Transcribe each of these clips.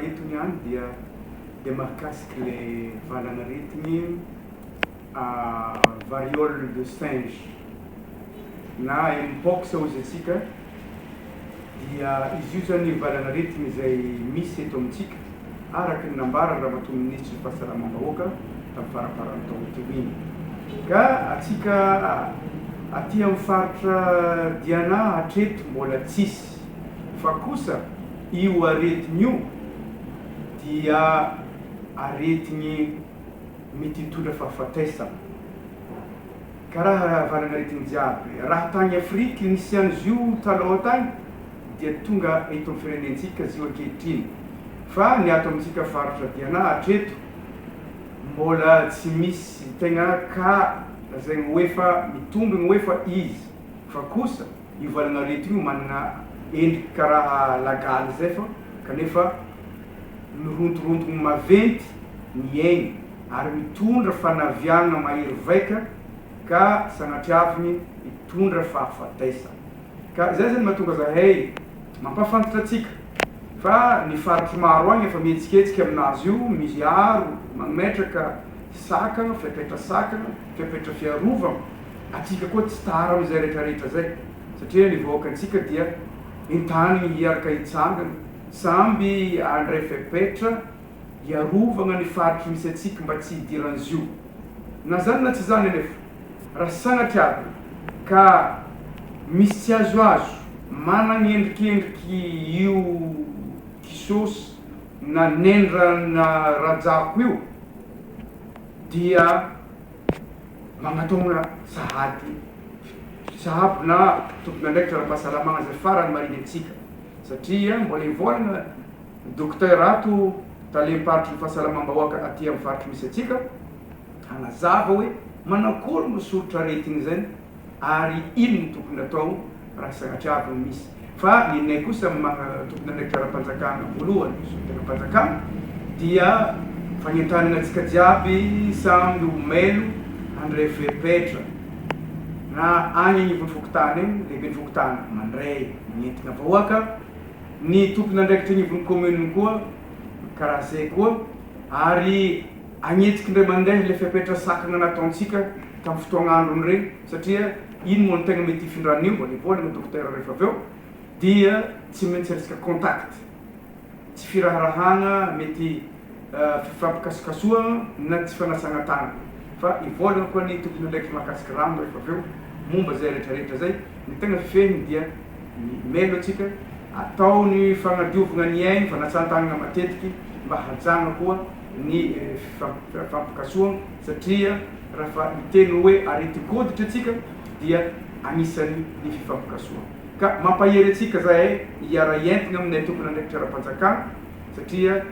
etony any dia mahakasiky le valanaretigny variole de singe na mpox ozy atsika dia izy io zany valanaretigny zay misy eto amintsika araky ny nambarany raha mahatonga ministre fahasalamam-bahoaka tamin'ny faraparany taona teo iny ka atsika aty amin'ny faritra Diana hatreto mbola tsisy fa kosa io aretigny io dia aretigny mety hitondra fahafatesana karaha valanaretigny jiaby raha tany Afrika nisy an'izy io taloha tany dia tonga eto amin'ny firenentsika izy io ankehitriny fa ny ato amintsika faritra Diana hatreto mbola tsy misy tegna ka zay hoe fa mitombigny hoe fa izy fa kosa io valanaretigny io manana endriky karaha lagaly zay fa kanefa mirontorontogny maventy miaigny ary mitondra fanaviana mahery vaika ka sanatriaviny mitondra fahafatesana ka zay zany mahatonga zahay mampafantatra atsika fa ny faritry maro agny efa mihetsiketsika aminazy io miaro mametraka sakana fiapetra sakana fiapetra fiarovana atsika koa tsy tara am'izay rehetrarehetra zay satria ny vahoakantsika dia entany hiaraka hitsangana samby andray fiapetra hiarovana ny faritry misy atsika mba tsy hidiran'izy io na zany na tsy zany anefa raha sanatriavy ka misy tsy azoazo managny endrikendriky io kisosy na nendra na rajako io dia magnatonga sahady na tompona ndraiky ara-pahasalamagna zay farany mariny atsika satria mbola hivolagna docteur ato talem-paritry ny fahasalamam-bahoaka aty amin'ny faritry misy atsika hanazava hoe manakory misorotra aretigny zany ary ino ny tokony atao raha sanatriaviny misy fa ninay kosa tompona ndraiky ara-panjakana voalohany tena-panjakana dia fagnentanana atsika jiaby samby omelo andray fepetra na agny agnivony fokotany iny lehibe ny fokotany mandray mientigna vahoaka ny tompona ndraikitra agnivony commune koa karaha zay koa ary agnetsiky ndray mandeha le fepetra sakagna nataontsika tamin'ny fotoagn'androny regny satria ino moa no tegna mety hifindran'io mbola hivolagna docteur rehefa avy eo dia tsy maintsy resaka contact tsy firaharahagna mety fifampikasokasoagna na tsy fanasagna tagna fa hivolagna koa ny tompony ndraiky mahakasiky rano rehefa avy eo momba zay rehetrarehetra zay ny tegna fehiny dia melo atsika atao ny fagnadiovagna ny aigny fanasantagna matetiky mba hajagna koa ny fifampikasoagna satria raha fa miteny hoe arety goditra atsika dia anisany ny fifampikasoagna ka mampahery atsika zahay hiara entigna aminay tompona ndraikitra ara-panjakana satria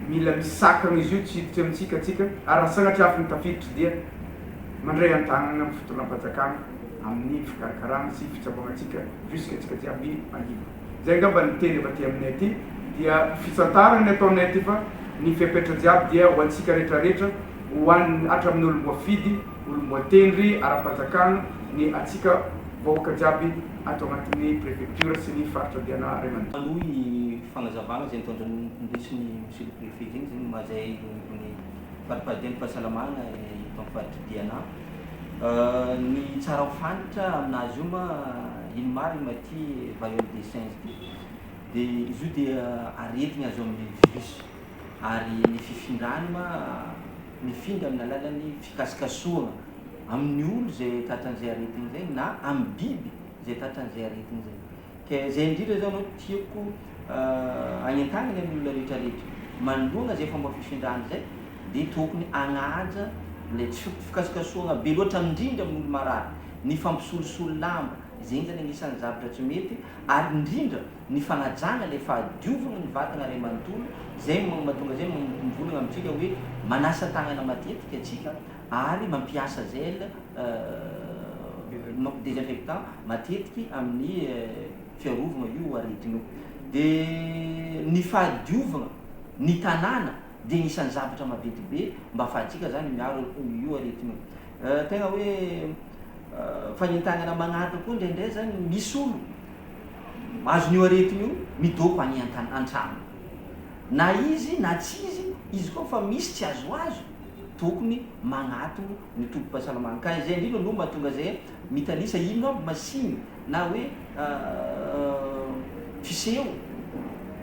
mila misakagna izy io tsy hiditra amintsika atsika ary raha sanatriafiny tafiditra dia mandray an-tagnana amin'ny fotoanam-panjakana amin'ny fikarakarana sy fitsaboagna atsika jusque atsika jiaby agniva zay ngamba ny teny efa ty aminay aty dia fitsantarana ny ataonay aty fa ny fiapetra jiaby dia ho antsika rehetrarehetra hoan'ny hatra amin'ny olom-boafidy olom-boatendry ara-panjakana ny atsika vahoaka jiaby ato agnatin'ny préfecture sy ny faritra Diana Ray Amandragny. Alohy fagnazavagna zay nitondra ndesiny monsieur le préfet zegny zany mazay ny faripahadian'ny fahasalamagna eto amin'ny faritra Diana ny tsara ho fantatra aminazy io ma ino mariny maty variole des singes ty de izy io dia aretigny azo amin'ny virus ary ny fifindrany ma mifindra amin'ny alalan'ny fikasokasoagna amin'ny olo zay tatran'izay aretigny zay na amin'ny biby zay tatran'izay aretigny zay ke zay indrindra zao anao tiako agnentagnany amin'ny olona rehetrarehetra manoloana zay fomba fifindrany zay de tokony agnaja le tsy fikasokasoagna be loatra indrindra amin'olo marary ny fampisolosolo lamba zegny zany anisan'ny zavatra tsy mety ary indrindra ny fagnajana le fahadiovagna ny vatagna ray manontolo zay mahatonga zay mivolagna amintsika hoe manasa tagnana matetika atsika ary mampiasa zel désinfectant matetiky amin'ny fiarovagna io aretigny io de ny fahadiovagna ny tanàna de anisan'ny zavatra maventy be mba ahafahantsika zany miaro io aretigny io tegna hoe fagnentagnana magnaraka koa ndraindray zany misy olo azon'io aretigny io midoko any an-trano na izy na tsy izy koa fa misy tsy azo azo tokony magnatona ny tobim-pahasalamana. Ka zay indrindra no mahatonga zay mitalisa ino aby masiny na hoe fiseho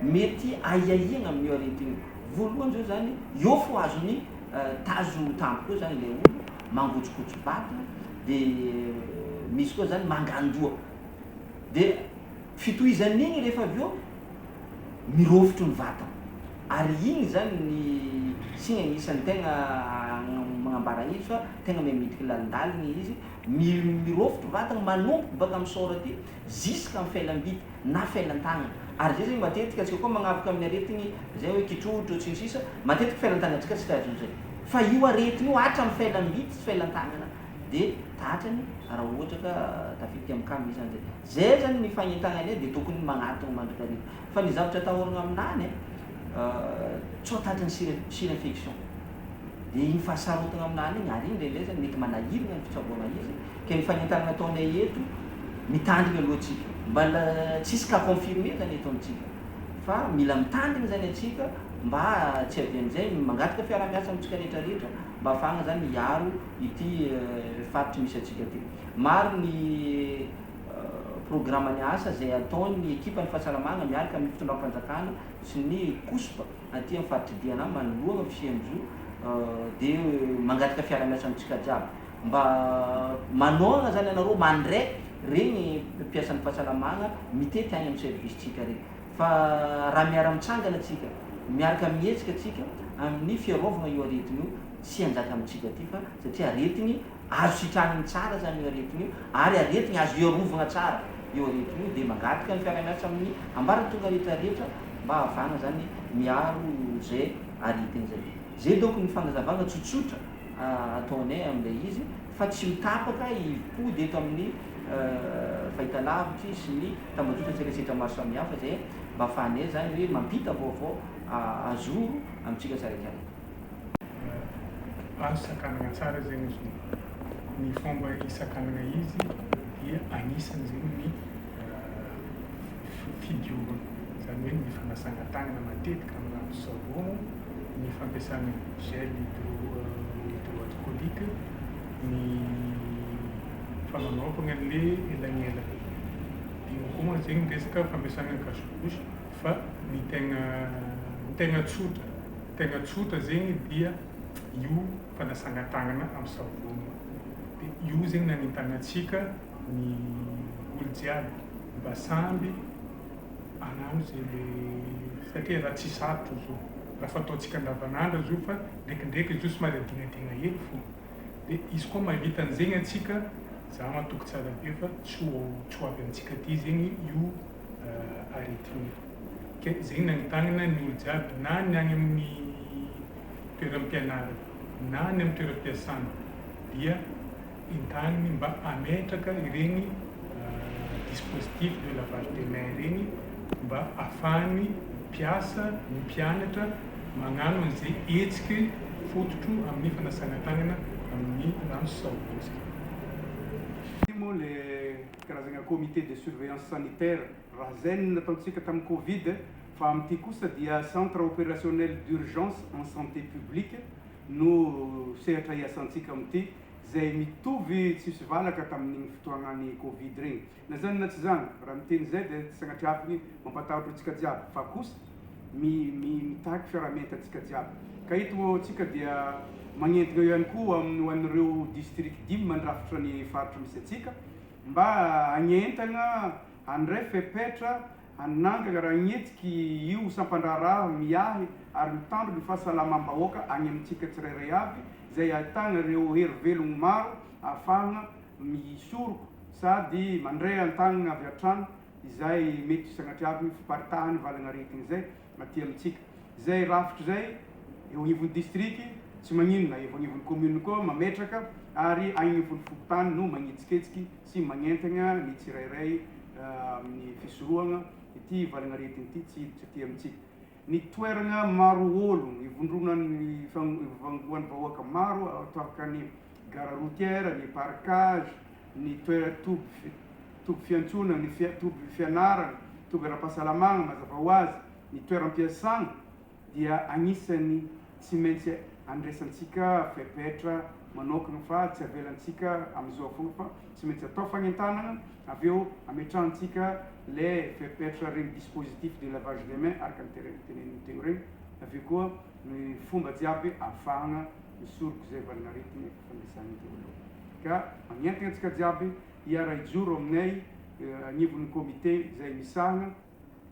mety aiaiagna amin'ny aretigny. Voalohany zao zany eo fo azony tazo tampo koa zany le olo mangotsikotsy vatana, de misy koa zany mangandoa, de fitohizan'igny rehefa avy eo mirofotro ny vatana, ary igny zany ny signa agnisan'ny tegna magnambara izy fa tegna memidika lalindalina izy, mirofotro vatana manomboka baka amin'ny sôra aty ziska amin'ny felam-bity na felan-tagnana. Ary zay zegny matetika atsika koa magnavaka amin'ny aretigny zay hoe kitrotro sy ny sisa, matetika felan-tagnantsika tsy tazony zay, fa io aretigny io hatra amin'ny felam-bity sy felan-tagnana de tatrany raha ohatra ka tafiditra amin'ny kamo izy zany zay zany ny fagnentagnany de tokony magnatona mandritra arety. Fa ny zavatra atahorana aminany tsy tatrany sira infection, de igny fahasarotana aminany igny ary igny lehilahy zany mety manahirana ny fitsaboana izy. Ke ny fagnentagnana ataonay eto mitandrina aloha atsika, mbala tsisy ka confirmé zany eto amintsika, fa mila mitandrina zany atsika mba tsy avy am'izay mangataka fiara-miasa amintsika rehetrarehetra mba ahafahana zany miaro ity faritry misy atsika ty. Maro ny programme-ny asa zay ataon'ny ekipa ny fahasalamana miaraka amin'ny fitondram-panjakana sy ny COSP aty amin'ny faritry Diana manoloana FCMJ de mangataka fiara-miasa amintsika jiaby mba manohana zany anareo mandray regny mpiasan'ny fahasalamana mitety agny amin'ny service-tsika regny. Fa raha miara-mitsangana atsika, miaraka mihetsika atsika amin'ny fiarovana io aretigny io, tsy hanjaka amintsika aty fa satria aretigny azo sitragniny tsara zany io aretigny io, ary aretigny azo iarovana tsara io aretigny io, de mangataka ny fiara-miasa amin'ny ambaratonga rehetrarehetra mba ahafahana zany miaro zay aretigny zay. Zay donc ny fagnazavana tsotsotra ataonay amin'ilay izy, fa tsy mitapaka hipody eto amin'ny fahitalavitry sy ny tambazotra tserasera maro samihafa zay mba ahafahanay zany hoe mampita vaovao azoro amintsika tsarakaraiky. Azo sakanagna tsara zegny izy ny fomba isakanagna izy dia anisany zegny ny fidiovana, zany hoe ny fanasana tagnana matetika amin'ny rano savogno, ny fampiasana gel hydroalcoolique, ny famanaovana le elagnela. Io koa zegny resaka fampiasana gasibosy, fa ny tegna tsotra zegny dia io fanasana tagnana amin'ny savogno. De io zegny nanentanantsika ny olo jiaby mba samby anano zay le satria raha tsy sarotra zao raha fataontsika andavanandro zio fa ndraikindraiky zio somary adinadigna hely fo. De izy koa mahavita an'zegny atsika za matoky tsara be fa tsy ho avy amintsika ty zegny io aretigny. Ke zegny nanentanana ny olo jiaby na ny any amin'ny toeram-pianarana na ny amin'ny toeram-piasana dia entaniny mba ametraka ireny dispositif de lavage des mains regny mba ahafahany mpiasa ny mpianatra magnano an'izay hetsiky fototro amin'ny fanasana tagnana amin'ny rano savogny. Moa le karazagna comité de surveillance sanitaire raha zay nataontsika tamin'ny Covid, fa amin'ity kosa dia centre opérationnel d'urgence en santé publique no sehatra iasantsika amin'ity, zay mitovy tsisy valaka tamin'igny fotoagnany Covid regny. Na zany na tsy zany, raha miteny zay de sagnatria mampatahotra antsika jiaby, fa kosa mitaky fiara-mienta antsika jiaby. Ka eto antsika dia magnentina ihany koa ho an'ireo district 10 mandrafitra ny faritra misy atsika mba hagnentana handray fepetra hanangana raha gnetsiky io sampandraraha miahy ary mitandro ny fahasalamam-bahoaka agny amintsika tsirairay avy, zay ahitana ireo hery velogno maro ahafahana misoroko sady mandray antagnana avy an-trano izay mety sagnatria aby fiparitahany valagna aretigny zay aty amintsika. Zay rafitra zay eo anivon'ny district tsy maninona, eo anivon'ny commune koa mametraka ary agny anivon'ny fokontany no magnetsiketsiky sy magnentana ny tsirairay amin'ny fisorohana ity valagna aretigny ity tsy hiditra aty amintsika. Ny toeragna maro olo ivondronan'ny vangoan'ny vahoaka maro tahaka ny gare routière, ny parkage, ny toby fiantsonana, ny toby fianarana, toby ara-pahasalamana mazava ho azy, ny toeram-piasana dia agnisan'ny tsy maintsy andraisantsika fepetra manokana fa tsy avelantsika am'izao fogna fa tsy maintsy atao fagnentanana avy eo ametrahantsika le fepetra regny dispositif de lavage des mains araka ny teneniny teo regny avy eo koa ny fomba jiaby ahafahagna misoroko zay valanaretigny fandraisany teo aloha ka magnentana antsika jiaby hiara-ijoro aminay agnivon'ny comité zay misahagna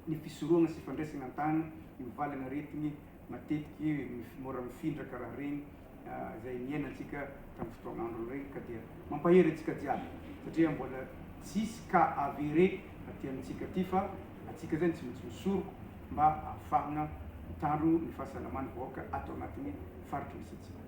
ny fisorohana sy fandraisana an-tagna mivalana aretigny matetiky mora mifindra karaha regny zay niainantsika tamin'ny fotoagnandro regny ka dia mampahery antsika jiaby satria mbola tsisy cas avéré aty amintsika aty fa atsika zany tsy maintsy misoroko mba ahafahagna mitandro ny fahasalamany vahoaka ato anatin'ny faritry misy atsika.